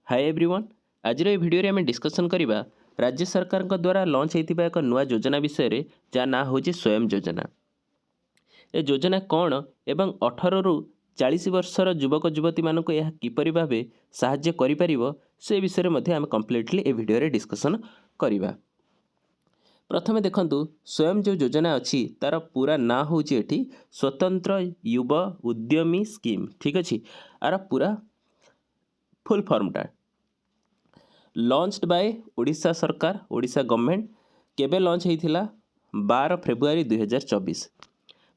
Hi everyone आज video आम discussion करवा राज्य सरकार द्वारा लॉन्च होता एक नुआ योजना विषय जहाँ ना हूँ स्वयं योजना। ए योजना कौन एवं 18 रु 40 वर्षर युवक युवती मानक यह किपरि भावे साहाय्य करिपारिबो से विषय में आम कम्प्लीटली ए भिडियो डिस्कसन करवा। प्रथमे देखंतु स्वयं जो योजना अच्छी तार पूरा ना हूँ स्वतंत्र युवा उद्यमी स्कीम। ठीक अच्छे आर पूरा फुल फॉर्मटा लॉन्च्ड बाय ओडिशा सरकार ओडिशा गवर्नमेंट केबे लॉन्च होता 12 फेब्रुआरी 2024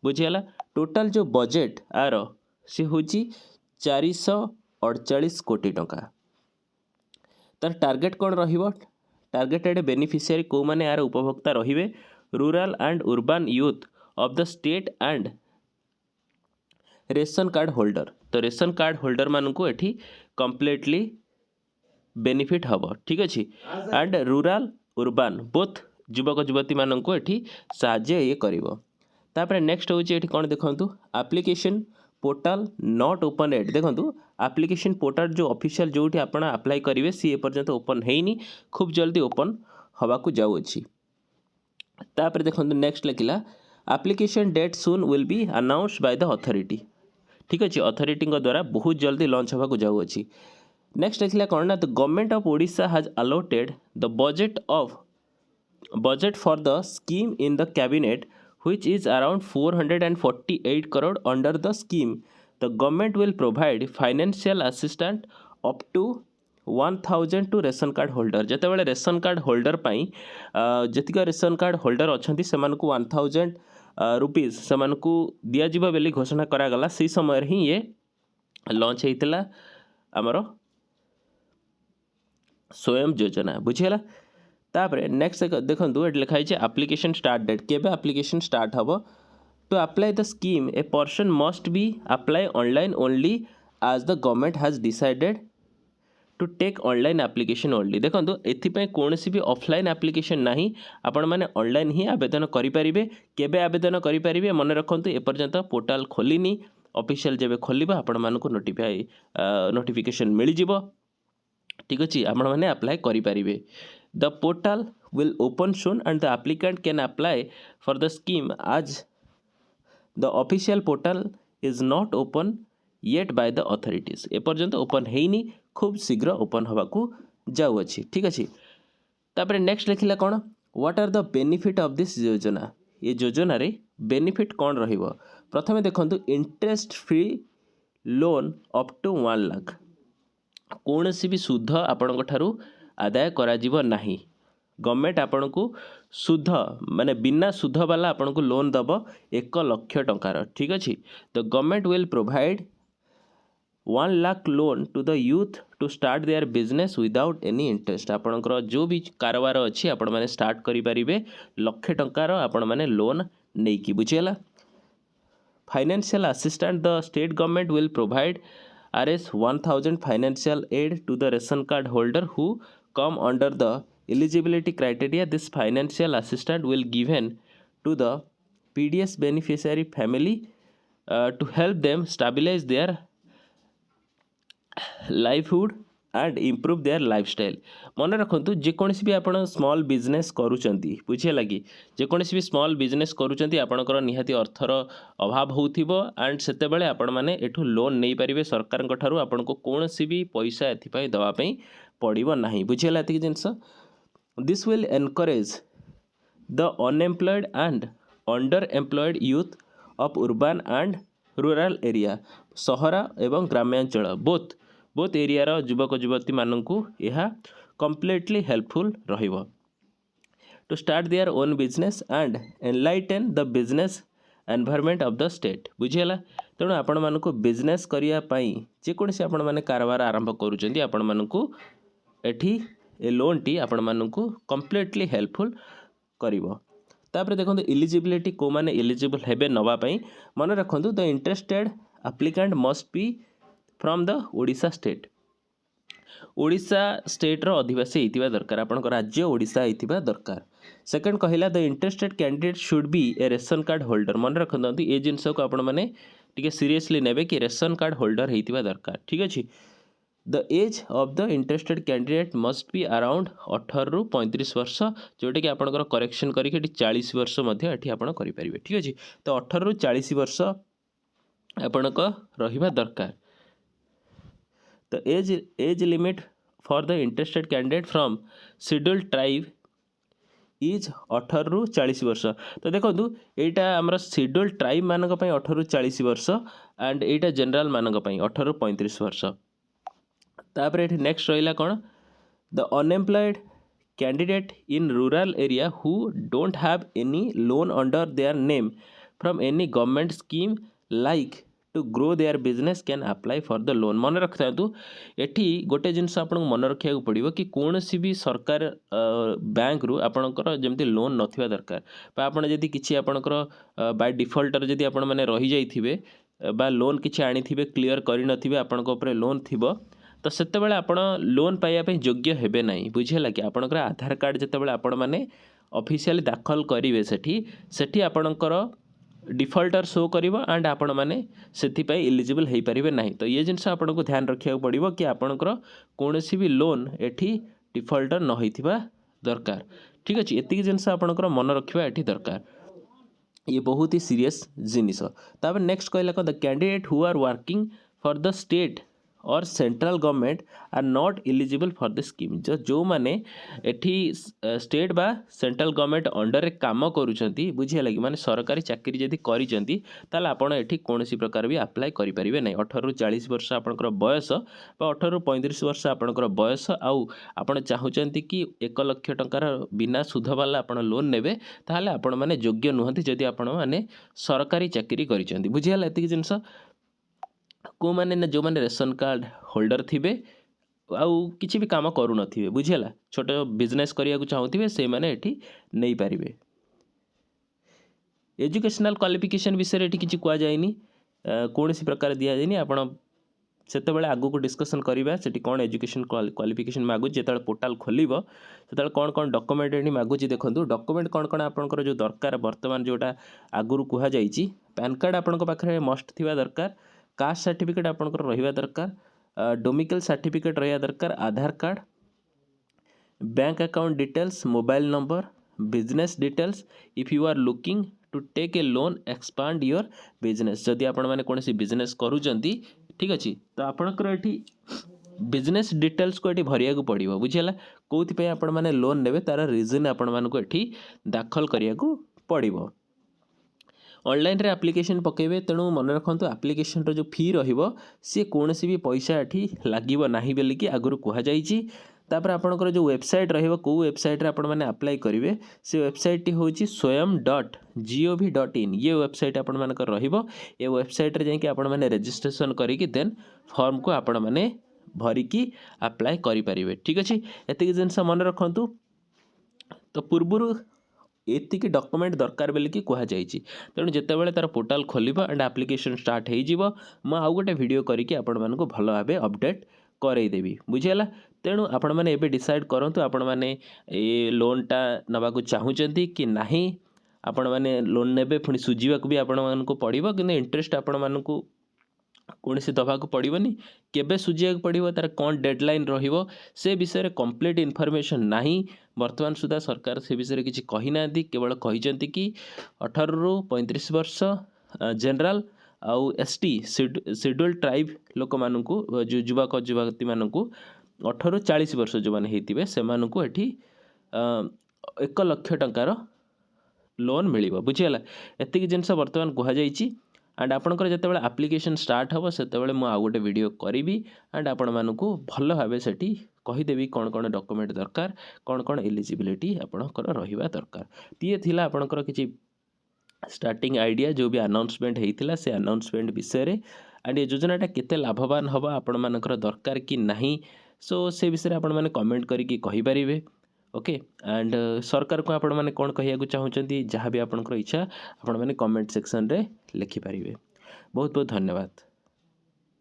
बुझीगला। टोटाल जो बजेट आर सी हूँ 448 कोटी टंका। तार टार्गेट कौन रहिबो टार्गेटेड बेनिफिशियरी को माने यार उपभोक्ता रहिबे rural and urban youth of the state and ration card holder. तो रेशन कार्ड होल्डर मानू एठी कंप्लीटली बेनिफिट हम। ठीक अच्छे एंड रूरल अर्बन बोथ युवक युवती मानू एठी साहाय्य ये करिवो। तापर नेक्स्ट हूँ ये कौन देखो application portal not open at. देखो एप्लिकेशन पोर्टाल जो ऑफिशियल जो आप अप्लाई करेंगे सी एपर्यंत ओपन है खूब जल्दी ओपन हवा को जाऊँगी। तापर देखो नेक्स्ट लिखला application date soon will be announced by the authority. ठीक अच्छे अथॉरिटी द्वारा बहुत जल्दी लॉन्च हवा को जाऊँगी। नेक्स्ट लिखला कौन ना the government of Odisha has allotted the budget for the scheme in the cabinet which is around 448 crore under the scheme. The government will provide financial assistance up to 1000 to ration card holder. जिते बड़े ration card holder पाई जीक ration card holder अच्छा से 1000 rupees से दिज्व बोली घोषणा करागला से समय ही ये लॉन्च होता आमर स्वयं योजना बुझीगला। तापर नेक्स्ट देखो ये लिखाई एप्लिकेशन स्टार्ट डेट केबे एप्लिकेशन स्टार्ट हम to apply the scheme a person must be apply online only आज the government has decided to take online application only. देखो ये कौन भी ऑफलाइन एप्लिकेशन ना आपण मैंने ऑनलाइन ही आवेदन करेंगे। केबे आवेदन करेंगे मन रखु एपर्यंत पोर्टाल खोलिनी ऑफिशियल जब खोल आपण मानक नोटिफिकेशन मिल जाव। ठीक अच्छे आपण मैंने अप्लाई करेंगे। The portal will open soon and the applicant can apply for the scheme as the official portal is not open yet by the authorities। एपर्यंत ओपन है खूब शीघ्र ओपन हवा को जाऊ अच्छी। ठीक अच्छे तापर नेक्स्ट लिखला कौन what are the benefit of this योजना। ये योजना रे बेनिफिट कौन रहिबो प्रथमे देखंतु interest free loan up to 1 lakh कौन सी भी सुध आपण ठारू आदाय कराजिबो नाही। गवर्नमेंट आपन को सुध माने बिना सुध वाला आपन को लोन दब 1 लाख टंकार। ठीक अच्छे the government will provide 1 lakh loan to the youth to start their business without any interest. आपणकर जो भी कारोबार अच्छी आपण माने स्टार्ट करि परिबे 1 लाख टंकार आपण माने लोन नेकी बुझेला। Financial assistant the state government will provide RS 1000 financial aid to the ration card holder who come under the eligibility criteria. This financial assistance will given to the PDS beneficiary family to help them stabilize their livelihood and improve their lifestyle। मन रखु जेकोसी भी आप small business करुँच बुझे लगी जेकोसी भी small business करुँच आपणकर निहाती अर्थर अभाव होथिबो एंड सेते बेले आपण माने एठू लोन नहीं पारिबे सरकार ठारू आपण को कौन सी भी पैसा एथिपाई दवा पई पड़िबो नाही बुझेला एतिक जिंस। This will encourage the unemployed and underemployed youth of urban and rural area सहरा एवं ग्रामांचल बोथ एरियार युवक युवती मानू यह कंप्लीटली हेल्पफुल रहिबो to start their own business and enlighten the business environment of the state बुझीगला। तेणु आपण मानू बिजनेस करिया पई जेकोसी आपण माने कारोबार आरंभ करूचंती आपण मानू एठी ए लोन टी आपण मानू कंप्लीटली हेल्पफुल करिवो। तापर देखो इलिजिबिलिटी को माने एलिजिबल हेबे नवा पई मन रखु the interested applicant must be from the Odisha state Odisha state रो अधिवासी होइतिबा दरकार आपण राज्य ओडिशा होइतिबा दरकार। सेकंड कहला the interested candidate should be a ration card holder. मन रखु ए जिनस को आपण माने टिके सीरियसली नेबे कि रेशन कार्ड होल्डर होइतिबा दरकार। ठीक अछि the age of the interested candidate must be around 18 ରୁ 35 वर्ष जोटा कि आपंकर करेक्शन करके 40 वर्ष करेंगे ठीक अच्छे। तो 18 ରୁ 40 वर्ष आपणक रहिबा दरकार। The age limit for the interested candidate from scheduled tribe is 18 ରୁ 40 वर्ष। तो देखो यहाँ आमर शेड्यूल्ड ट्राइब मानक 18 ରୁ 40 वर्ष एंड यहाँ जनरल मानक 18 ରୁ 35 वर्ष। तापर ये नेक्स्ट रहा कौन the unemployed candidate in rural area who don't have any loan under their name from any government scheme like to grow their business can apply for the loan. मन रखता एटी गोटे जिनस आपको मन रखा पड़ो कि कौन सी भी सरकार बैंक रु आपणकर जमी लोन नथिबा दरकार आपड़ जदि किसी आपणकर बाय डिफॉल्टर जदि आपण मैंने रही जाइथिबे बा लोन किसी आनी क्लीयर करि नथिबे आपणक ऊपर लोन थिबो तो सेतेबेले आपण लोन पाइबा योग्य हेबे नहीं बुझीला कि आपणकर आधार कार्ड जितेबाला आपण मैंने ऑफिशियली दाखल करेंगे सेठी आपणकर डिफॉल्टर शो करिवो एंड आपण मैंने से इलिजिबल हो पारे ना। तो ये जिनस आपन को ध्यान रखा पड़ो कि आपणकर कौन सी भी लोन एठी डिफॉल्टर न होइथिबा दरकार ठीक अच्छे। एतिक जिनस आपणकर मन रखा एठी दरकार ये बहुत ही सीरियस जिनिस। तापर नेक्स्ट कहला the candidate who are working for the state or central government are not eligible for the scheme. जो माने एठी स्टेट बा सेंट्रल गवर्नमेंट अंडर रे काम करूछंती बुझिया लगी माने सरकारी चाकरी जदि करिसंती ताले आपण एठी कोनोसी प्रकार भी अप्लाई करि परिबे नै। 18 ରୁ 40 वर्ष आपनकर बयस बा 18 ରୁ 35 वर्ष आपनकर बयस आउ आपण चाहूचंती कि 1 लाख टंकार बिना सुध वाला आपण लोन नेबे ताले आपण माने योग्य नुहंती जदि आपण माने सरकारी चाकरी करिसंती बुझिया एतिक जिंस को माने ना जो माने रेशन कार्ड होल्डर थिबे आउ किसी भी काम करू नथिबे बुझिला छोट बिजनेस करिया को चाहूथिबे से माने एठी नै पारिबे। एजुकेशनल क्वालिफिकेशन विषय एठी किछि कुआ जायनी कोनोसी प्रकार दिया जायनी आपण सेते बेले आगु को डिस्कशन करिबा सेठी कोन एजुकेशन क्वालिफिकेशन मागु जेतले पोर्टल खोलिबो सेतले कोन कोन डॉक्यूमेंट एठी मागुची देखंतु डॉक्यूमेंट कोन कोन आपनकर जो दरकार वर्तमान जोटा आगुरु कुहा जायची पैन कार्ड आपनक पाखरे मस्ट थिबा दरकार कास्ट सर्टिफिकेट आपनकर रहिबा दरकार डोमिकल सर्टिफिकेट रहिबा दरकार Aadhaar card bank account details mobile number business details if you are looking to take a loan expand your business जदि आपण माने कोनसी बिजनेस करूचंती ठीक अछि तो आपनकर एठी बिजनेस डिटेल्स को एठी भरिया को पड़िबो बुझिला कोथि पे आपण माने लोन नेबे तार रीजन आपण मान को एठी दाखल करिया को पड़िबो। ऑनलाइन रे एप्लिकेशन पकेबे तेणु मन रखंतु एप्लिकेशन रो जो फी रहिबो से कोनसी भी पैसा एठी लागिबो नाही बेली कि आगुरु कुहा जाईची। तापर आपनकर जो वेबसाइट रहिबो को वेबसाइट रे आपण माने अप्लाई करिवे से वेबसाइट टी होची swayam.gov.in ये वेबसाइट आपण मानकर रहिबो ए वेबसाइट रे जाई कि आपण माने रजिस्ट्रेशन करी कि देन फॉर्म को आपण माने भरी कि अप्लाई करि परिवे ठीक अछि। एतिक जिंस मन रखंतु तो पूर्वरु एतिक डॉक्यूमेंट दरकार बेली कि कुहा जाईची तेणु जेतेबेले तार पोर्टल खोलिबो एंड एप्लिकेशन स्टार्ट हेई जिवो म आउ गोटे वीडियो करिकि आपण मानको भलो भाबे अपडेट करई देबी बुझियला। तेणु आपण माने एबे डिसाइड करंतु आपण माने ए लोनटा नबा को चाहूचंती कि नाही आपण माने लोन नेबे पुनी सुजीवा को भी आपण मानको पड़िबो कि इंटरेस्ट आपण मानको कौन से दवा को पड़ोनी केबे सुझा पड़ो तार कौन डेडलाइन रहिबो से विषय कंप्लीट इनफॉरमेशन नहीं वर्तमान सुधा सरकार से विषय किसी कही ना केवल कही कि 18 ରୁ 35 वर्ष जनरल आउ एसटी शेड्यूल ट्राइब लोक मानू जो युवक युवती मानू 18 ରୁ 40 वर्ष जो मैंने होते से 1 लाख टंकार लोन मिल बुझीगला। एतिक जिनस बर्तमान कहुई एंड आपंकर जितेबाला एप्लिकेशन स्टार्ट हम से आउ गोटे वीडियो करी एंड आपण मानू भल भाव से कहीदेवी कौन कौन डॉक्यूमेंट दरकार कौन कौन एलिजिबिलिटी आपणकर रहिबा दरकार। ये थिला आपणकर किछि स्टार्टिंग आइडिया जो भी अनाउंसमेंट होता से अनाउंसमेंट विषय एंड ये योजनाटा केते लाभवान हम आपण मानकर दरकार कि नहीं सो से विषय आपण माने कमेंट करके कहि परिबे ओके। एंड सरकार को आपण माने कोन कहिया को चाहूचंती जहाँ भी आपनकर इच्छा आपण माने कमेंट सेक्शन रे लिखि परिबे। बहुत बहुत धन्यवाद।